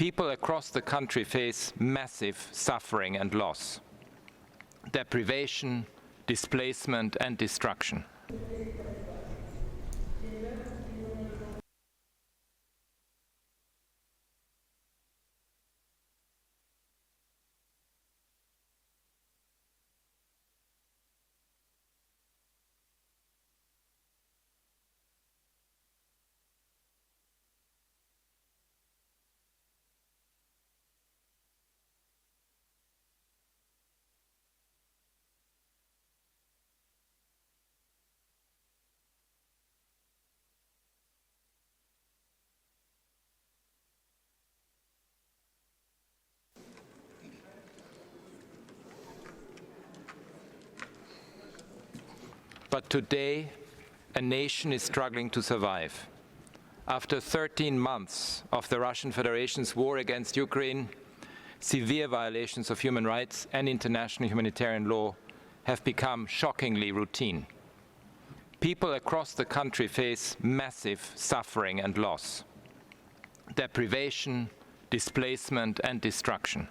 People across the country face massive suffering and loss, deprivation, displacement and destruction. But today, a nation is struggling to survive. After 13 months of the Russian Federation's war against Ukraine, severe violations of human rights and international humanitarian law have become shockingly routine. People across the country face massive suffering and loss, deprivation, displacement and destruction.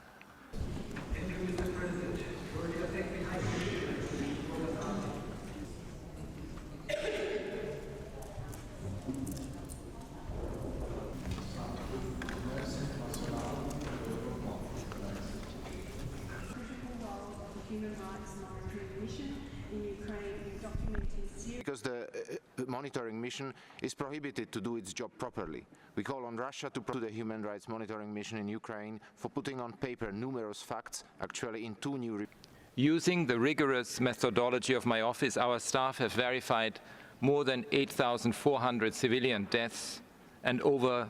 Because the monitoring mission is prohibited to do its job properly. We call on Russia to the human rights monitoring mission in Ukraine for putting on paper numerous facts, actually in 2 new reports. Using the rigorous methodology of my office, our staff have verified more than 8,400 civilian deaths and over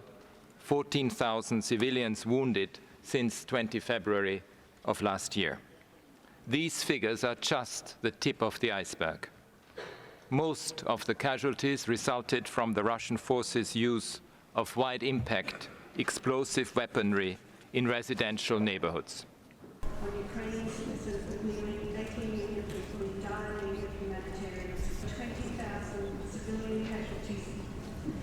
14,000 civilians wounded since 20 February of last year. These figures are just the tip of the iceberg. Most of the casualties resulted from the Russian forces' use of wide-impact explosive weaponry in residential neighborhoods. On Ukrainian citizens, nearly 18 million people in dire need of humanitarian assistance, 20,000 civilian casualties,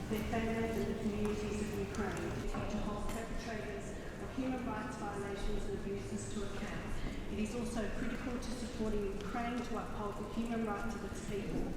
their families and the communities of Ukraine, to hold perpetrators of human rights violations and abuses to account. It is also critical to supporting Ukraine to uphold the human rights of its people.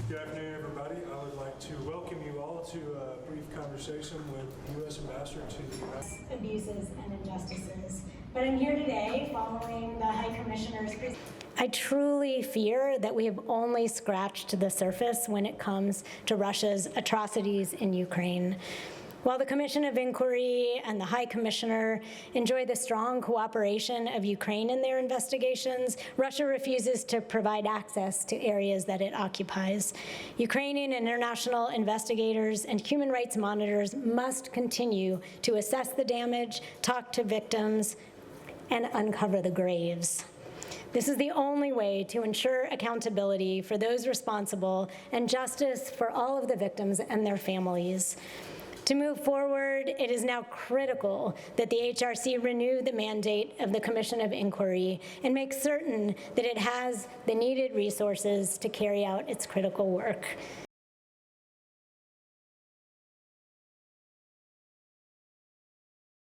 Good afternoon, everybody. I would like to welcome you all to a brief conversation with U.S. Ambassador to the United States. Abuses and injustices. But I'm here today following the High Commissioner's presentation. I truly fear that we have only scratched the surface when it comes to Russia's atrocities in Ukraine. While the Commission of Inquiry and the High Commissioner enjoy the strong cooperation of Ukraine in their investigations, Russia refuses to provide access to areas that it occupies. Ukrainian and international investigators and human rights monitors must continue to assess the damage, talk to victims, and uncover the graves. This is the only way to ensure accountability for those responsible and justice for all of the victims and their families. To move forward, it is now critical that the HRC renew the mandate of the Commission of Inquiry and make certain that it has the needed resources to carry out its critical work.